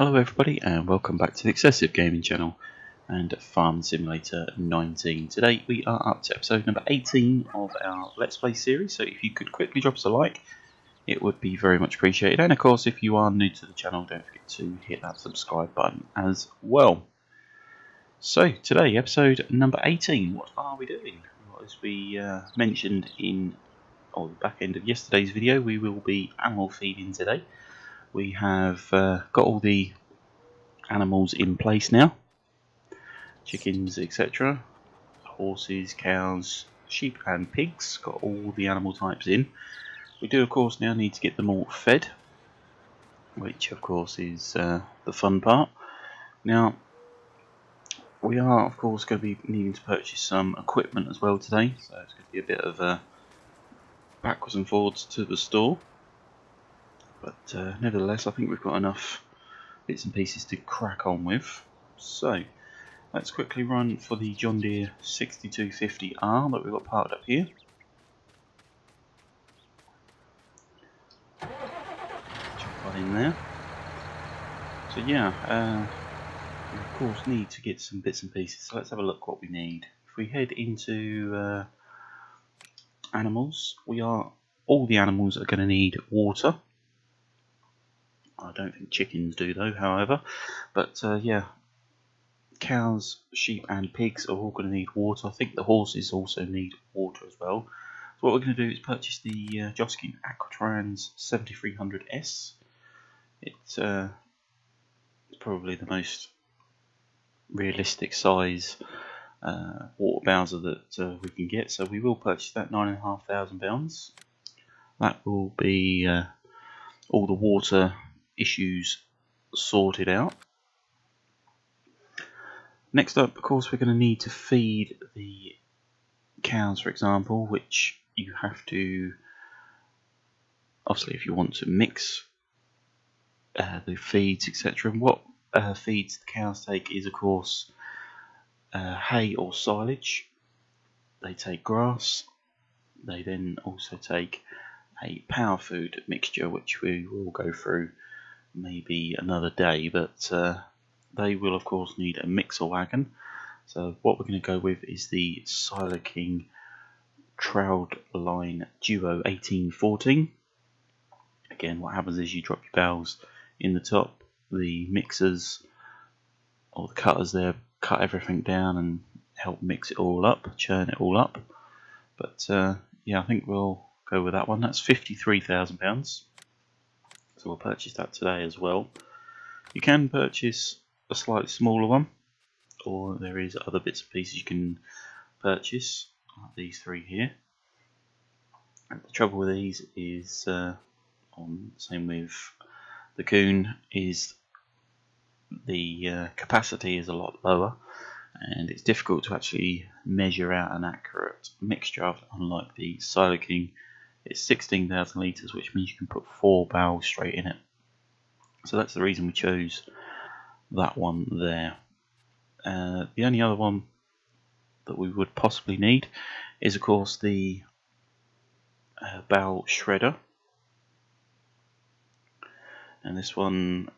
Hello everybody and welcome back to the XsivGaming channel and Farm Simulator 19. Today we are up to episode number 18 of our Let's Play series, so if you could quickly drop us a like, it would be very much appreciated. And of course, if you are new to the channel, don't forget to hit that subscribe button as well. So today, episode number 18, what are we doing? Well, as we mentioned in the back end of yesterday's video, we will be animal feeding today. We have got all the animals in place now, chickens, etc. Horses, cows, sheep and pigs, got all the animal types in. We do of course now need to get them all fed, which of course is the fun part. Now we are of course going to be needing to purchase some equipment as well today, so it's going to be a bit of backwards and forwards to the store. But nevertheless, I think we've got enough bits and pieces to crack on with. So let's quickly run for the John Deere 6250R that we've got parked up here. Jump on in there. So yeah, we of course need to get some bits and pieces. So let's have a look what we need. If we head into animals, all the animals are going to need water. I don't think chickens do though, however, but yeah, cows, sheep and pigs are all going to need water. I think the horses also need water as well. So what we're going to do is purchase the Joskin Aquatrans 7300S. It's probably the most realistic size water bowser that we can get, so we will purchase that, £9,500. That will be all the water issues sorted out. Next up, of course, we're going to need to feed the cows, for example, which you have to, obviously if you want to mix the feeds, etc. What feeds the cows take is of course hay or silage. They take grass. They then also take a power food mixture, which we will go through maybe another day, but they will of course need a mixer wagon. So what we're going to go with is the Siler King Trout Line Duo 1814. Again, what happens is you drop your bowels in the top, the mixers or the cutters there cut everything down and help mix it all up, churn it all up. But yeah, I think we'll go with that one. That's £53,000. So we'll purchase that today as well. You can purchase a slightly smaller one, or there is other bits and pieces you can purchase, like these three here. And the trouble with these is, same with the Coon, is the capacity is a lot lower, and it's difficult to actually measure out an accurate mixture, unlike the Siler King. It's 16,000 litres, which means you can put 4 barrels straight in it. So that's the reason we chose that one there. The only other one that we would possibly need is of course the barrel shredder. And this one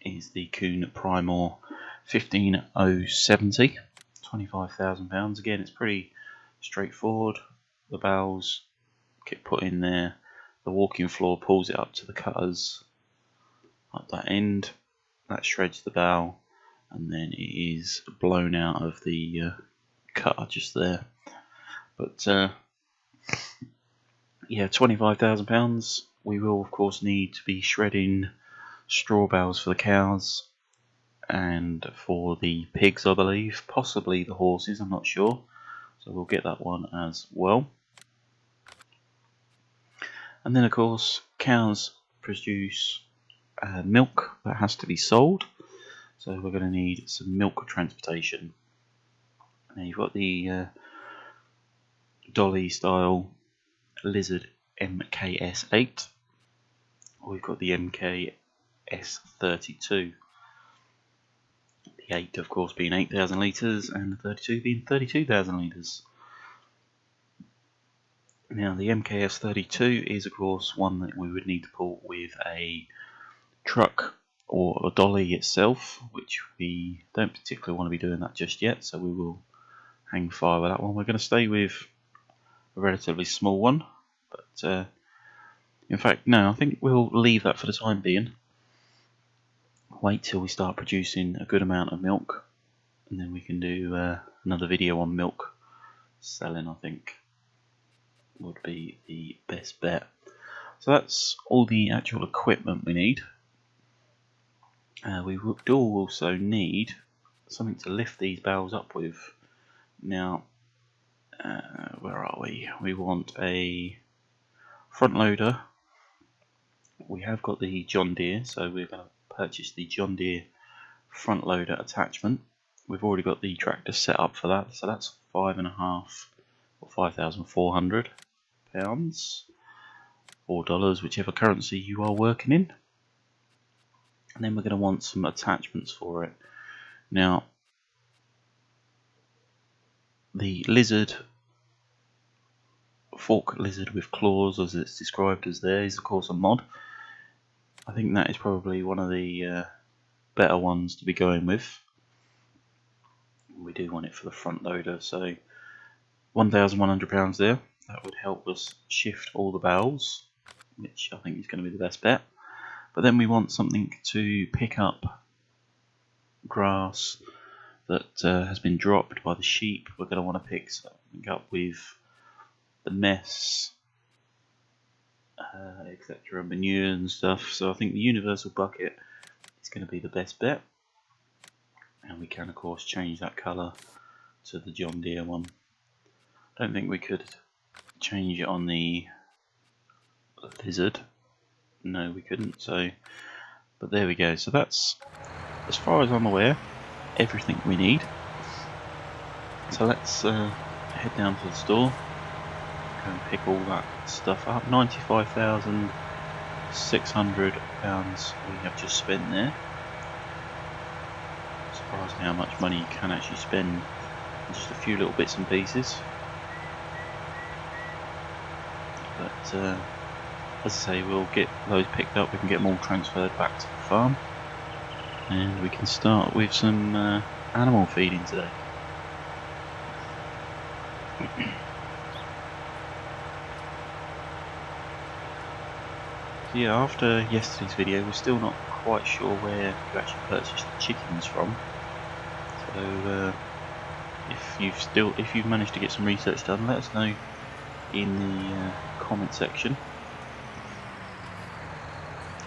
is the Kuhn Primor 15070, £25,000. Again, it's pretty straightforward. The bowels get put in there, the walking floor pulls it up to the cutters at that end, that shreds the bowl, and then it is blown out of the cutter just there. But yeah, £25,000. We will of course need to be shredding straw bales for the cows and for the pigs, I believe, possibly the horses, I'm not sure. So we'll get that one as well. And then of course cows produce milk that has to be sold, so we're going to need some milk transportation. Now you've got the dolly style Lizard MKS8, or we've got the MKS32. The 8 of course being 8,000 litres and the 32 being 32,000 litres. Now the MKS32 is of course one that we would need to pull with a truck or a dolly itself, which we don't particularly want to be doing that just yet, so we will hang fire with that one. We're going to stay with a relatively small one, but in fact no, I think we'll leave that for the time being. Wait till we start producing a good amount of milk, and then we can do another video on milk selling. I think would be the best bet. So that's all the actual equipment we need. We do also need something to lift these bales up with. Now, where are we? We want a front loader. We have got the John Deere, so we're going to purchase the John Deere front loader attachment. We've already got the tractor set up for that, so that's £5,500 or £5,400, or dollars, whichever currency you are working in. And then we're going to want some attachments for it. Now, the lizard, fork lizard with claws, as it's described as there, is of course a mod. I think that is probably one of the better ones to be going with. We do want it for the front loader, so £1,100 there. That would help us shift all the bales, which I think is going to be the best bet. But then we want something to pick up grass that has been dropped by the sheep. We're going to want to pick something up with the mess, etc., manure and stuff. So I think the universal bucket is going to be the best bet. And we can of course change that colour to the John Deere one. I don't think we could change it on the lizard. No, we couldn't. So, but there we go. So that's, as far as I'm aware, everything we need. So let's head down to the store, go and pick all that stuff up. £95,600 we have just spent there. Surprising how much money you can actually spend on just a few little bits and pieces. But as I say, we'll get those picked up, we can get them all transferred back to the farm, and we can start with some animal feeding today. So yeah, after yesterday's video, we're still not quite sure where you actually purchase the chickens from. So if you've managed to get some research done, let us know in the comment section,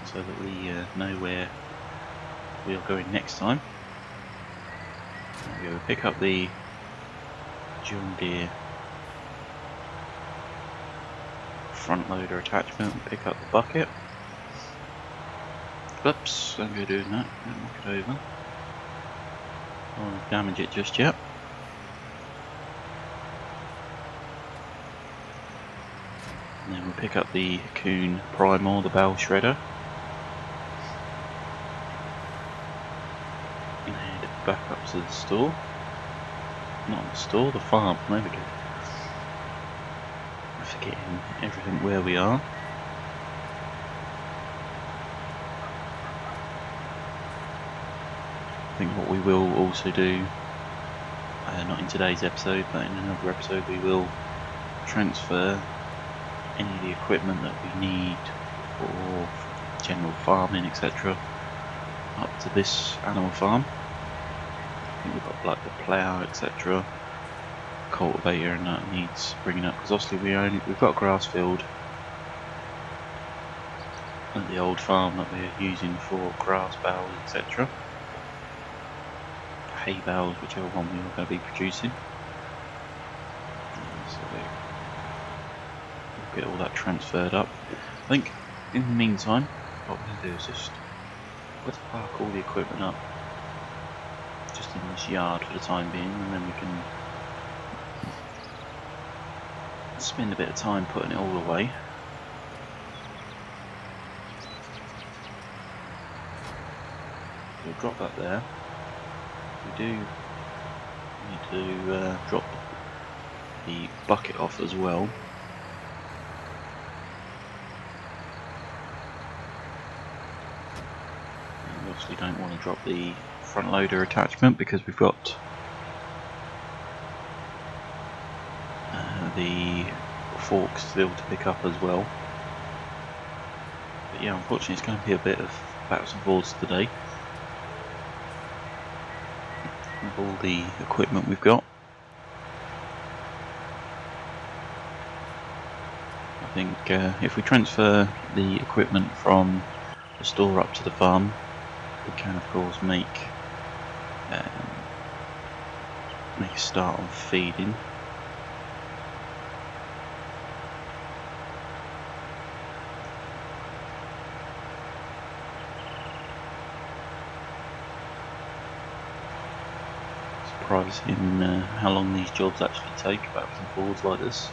so that we know where we are going next time. We'll pick up the John Deere front loader attachment and pick up the bucket. Oops, don't go doing that, don't knock it over. I don't want to damage it just yet. And then we'll pick up the Kuhn Primal, the bale shredder. And head back up to the store. Not the store, the farm, there we go. I'm forgetting everything where we are. I think what we will also do, not in today's episode, but in another episode, we will transfer any of the equipment that we need for general farming, etc., up to this animal farm. I think we've got like the plough, etc., cultivator, and that needs bringing up, because obviously we've got a grass field at the old farm that we're using for grass bales, etc., hay bales, whichever one we are going to be producing. So we'll get all that transferred up. I think in the meantime, what we're going to do is just let's park all the equipment up just in this yard for the time being, and then we can spend a bit of time putting it all away. We'll drop that there. We do need to drop the bucket off as well. we don't want to drop the front loader attachment because we've got the forks still to pick up as well. But yeah, unfortunately it's going to be a bit of backwards and forwards today with all the equipment we've got. I think if we transfer the equipment from the store up to the farm, we can of course make a start on feeding. Surprising how long these jobs actually take, backwards and forwards like this.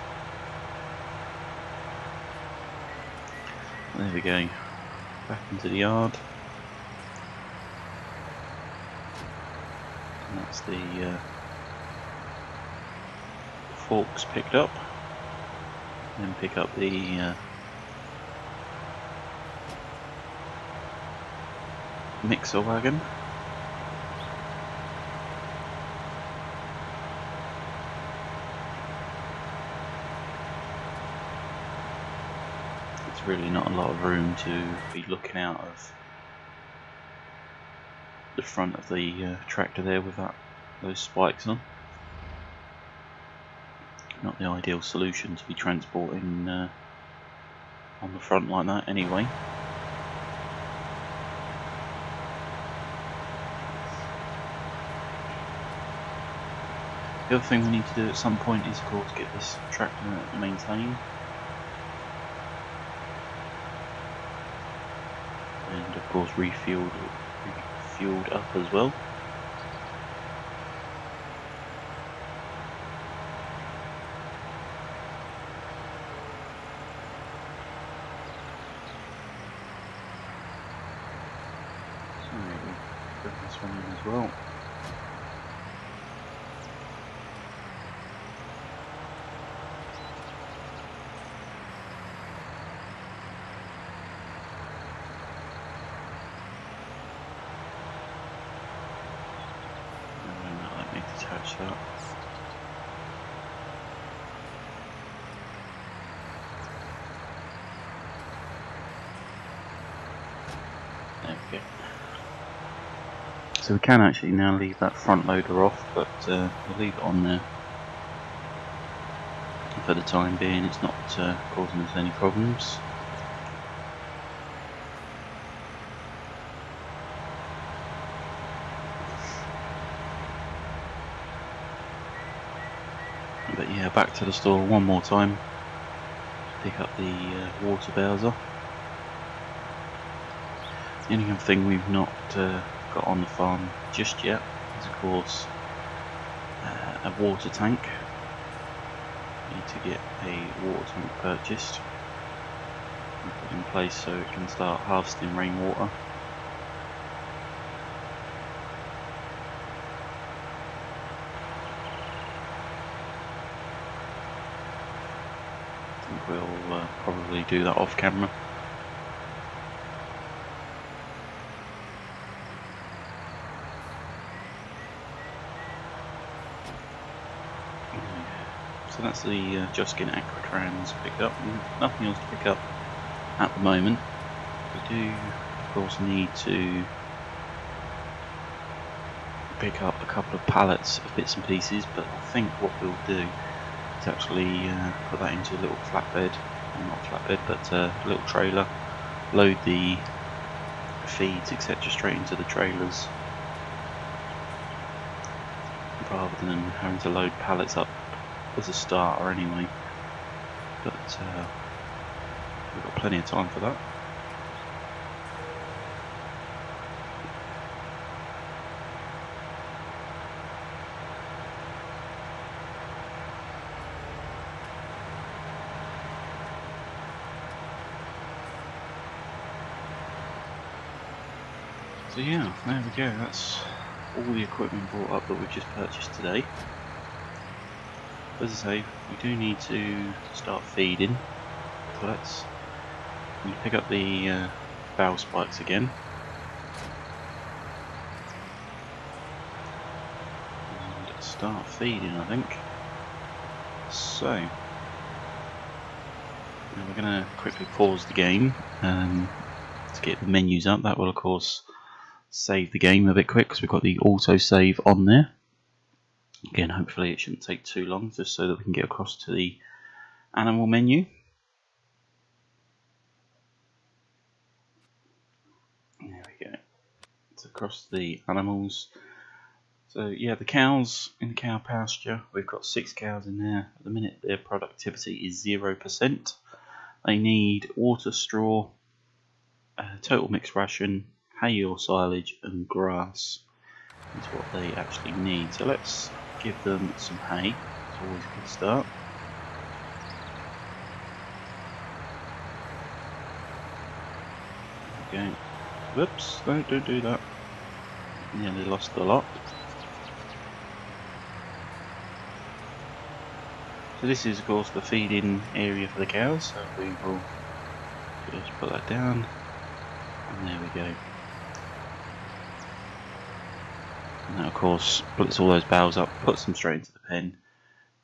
There we go, back into the yard. And that's the forks picked up. Then pick up the mixer wagon. Really not a lot of room to be looking out of the front of the tractor there with those spikes on. Not the ideal solution to be transporting on the front like that anyway. The other thing we need to do at some point is of course get this tractor maintained. And of course refueled up as well. So we'll put this one in as well. Attach that. There we go. So we can actually now leave that front loader off, but we'll leave it on there for the time being. It's not causing us any problems. But yeah, back to the store one more time. Pick up the water bowser. The only other thing we've not got on the farm just yet is of course a water tank. We need to get a water tank purchased and put in place so it can start harvesting rainwater. We'll probably do that off camera. So that's the Juskin Aquatrans picked up. Nothing else to pick up at the moment. We do of course need to pick up a couple of pallets of bits and pieces, but I think what we'll do is actually put that into a little flatbed, well, not flatbed, but a little trailer, load the feeds etc straight into the trailers rather than having to load pallets up as a starter anyway. But we've got plenty of time for that. So yeah, there we go, that's all the equipment brought up that we've just purchased today. As I say, we do need to start feeding, so let's pick up the valve spikes again. start feeding, I think. So now we're going to quickly pause the game to get the menus up. That will of course save the game a bit quick because we've got the auto save on there. Again, hopefully it shouldn't take too long, just so that we can get across to the animal menu. There we go. It's across the animals. So yeah, the cows in the cow pasture, we've got 6 cows in there. At the minute their productivity is 0%. They need water, straw, total mixed ration, hay or silage and grass is what they actually need. So let's give them some hay. It's always a good start. Okay. Whoops, don't do that. Nearly lost a lot. So this is of course the feeding area for the cows, so we will just put that down, and there we go. And that of course puts all those bales up, puts them straight into the pen,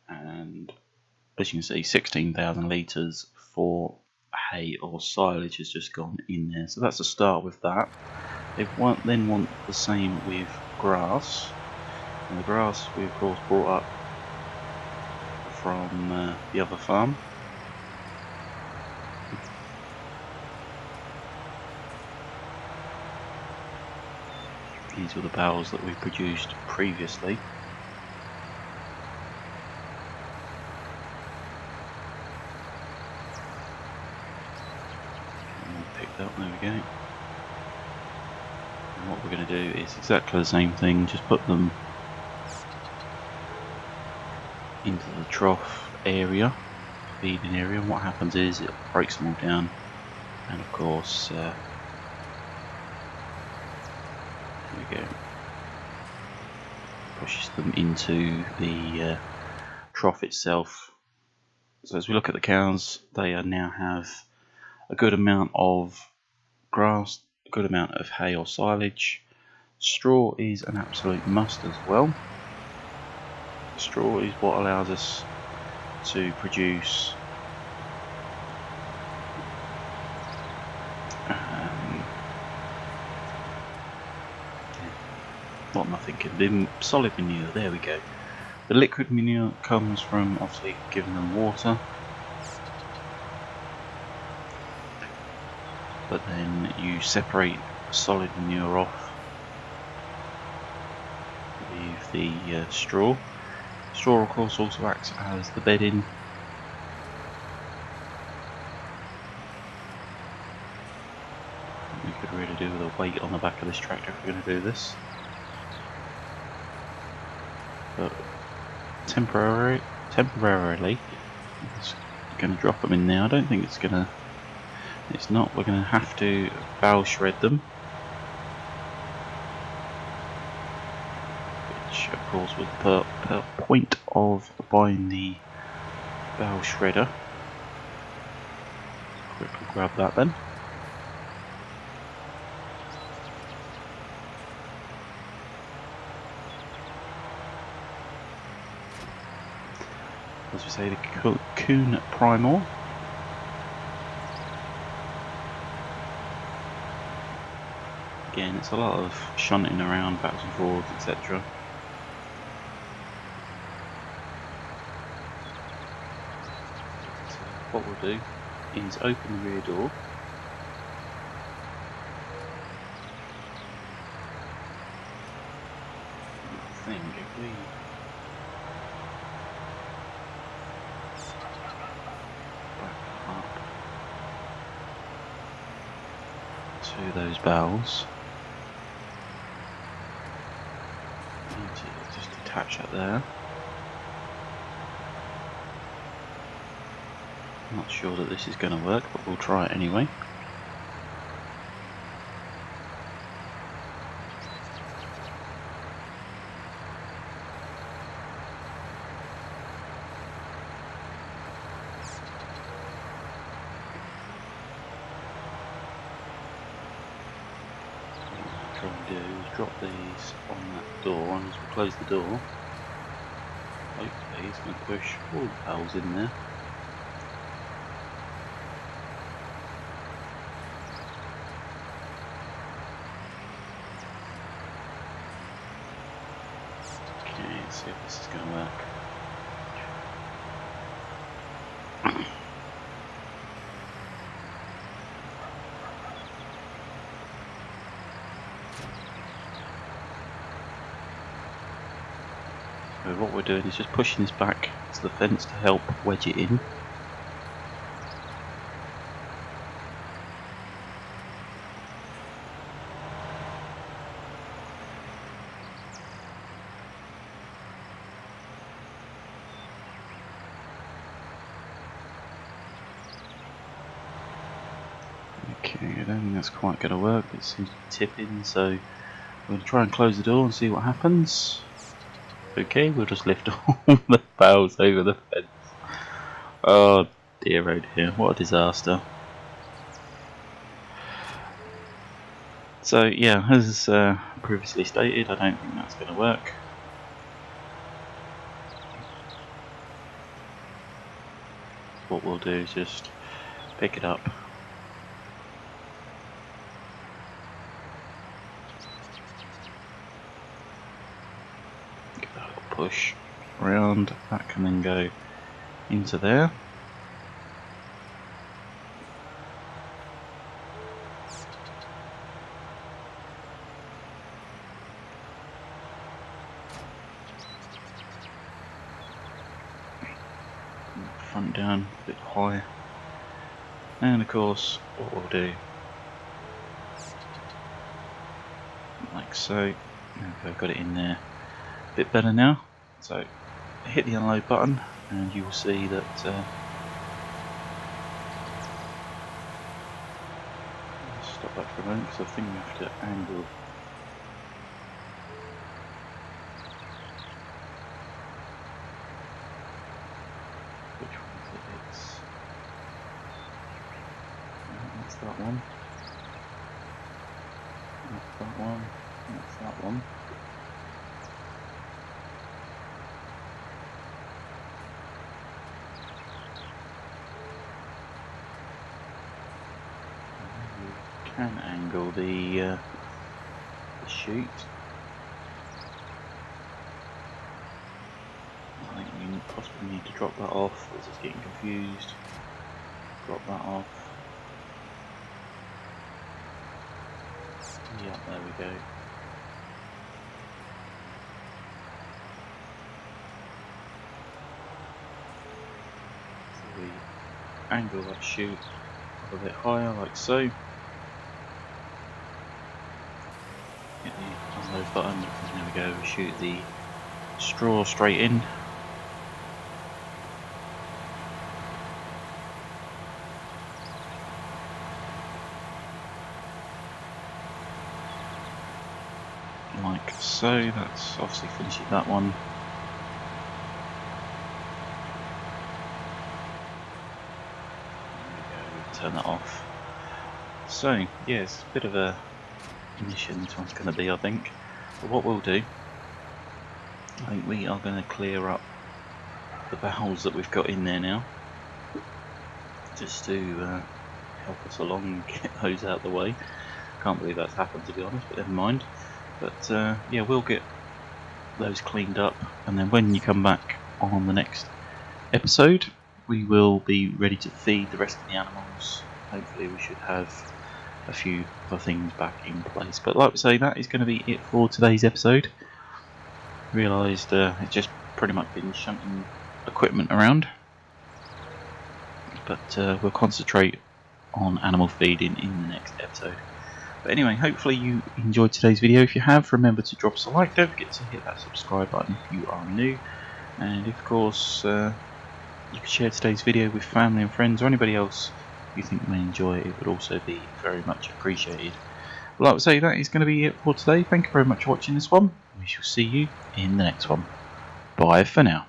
and as you can see 16,000 litres for hay or silage has just gone in there. So that's a start with that. They then want the same with grass, and the grass we of course brought up from the other farm. These were the bales that we produced previously. And all picked up, there we go. And what we're going to do is exactly the same thing, just put them into the trough area, feeding area, and what happens is it breaks them all down, and of course there we go, pushes them into the trough itself. So as we look at the cows, they now have a good amount of grass, a good amount of hay or silage. Straw is an absolute must as well. Straw is what allows us to produce what am I thinking? The solid manure, there we go. The liquid manure comes from obviously giving them water, but then you separate solid manure off with the straw. Straw of course also acts as the bedding. We could really do with a weight on the back of this tractor if we're going to do this. But temporarily, I'm just going to drop them in now. I don't think it's going to, it's not, we're going to have to bale shred them. Which of course was the point of buying the bale shredder. Quickly grab that then. As we say, the Coon Primor. Again, it's a lot of shunting around, backwards and forwards, etc. So what we'll do is open the rear door. I think if we to those bowels, just attach that there. I'm not sure that this is going to work, but we'll try it anyway. What I'm trying to do is drop these on that door, and as we close the door, hopefully it's going to push all the valves in there. Okay, let's see if this is going to work. So what we're doing is just pushing this back to the fence to help wedge it in. Okay, I don't think that's quite going to work. It seems to be tipping, so we're going to try and close the door and see what happens. Okay, we'll just lift all the valves over the fence. Oh dear, oh dear, what a disaster. So yeah, as previously stated, I don't think that's going to work. What we'll do is just pick it up. Give that a little push around, that can then go into there. Front down, a bit high, and of course what we'll do, like so. Okay, I've got it in there a bit better now, so hit the unload button and you will see that stop that for a moment because I think we have to angle. Which one is it? That's that one. That's that one. That's that one. You can angle the chute. I think we possibly need to drop that off. This is getting confused. Drop that off. Yeah, there we go. So we angle that chute a bit higher, like so. Hit the unload button, and there we go. We shoot the straw straight in. Like so, that's obviously finishing that one. There we go, turn that off. So, yes, a bit of a mission this one's going to be, I think. But what we'll do, I think we are going to clear up the valves that we've got in there now, just to help us along and get those out of the way. Can't believe that's happened, to be honest, but never mind. But yeah, we'll get those cleaned up, and then when you come back on the next episode, we will be ready to feed the rest of the animals. Hopefully we should have a few other things back in place. But like we say, that is going to be it for today's episode. Realised it's just pretty much been shunting equipment around, but we'll concentrate on animal feeding in the next episode. But anyway, hopefully you enjoyed today's video. If you have, remember to drop us a like. Don't forget to hit that subscribe button if you are new. And of course, you can share today's video with family and friends or anybody else you think may enjoy it. It would also be very much appreciated. Like I say, that is going to be it for today. Thank you very much for watching this one. We shall see you in the next one. Bye for now.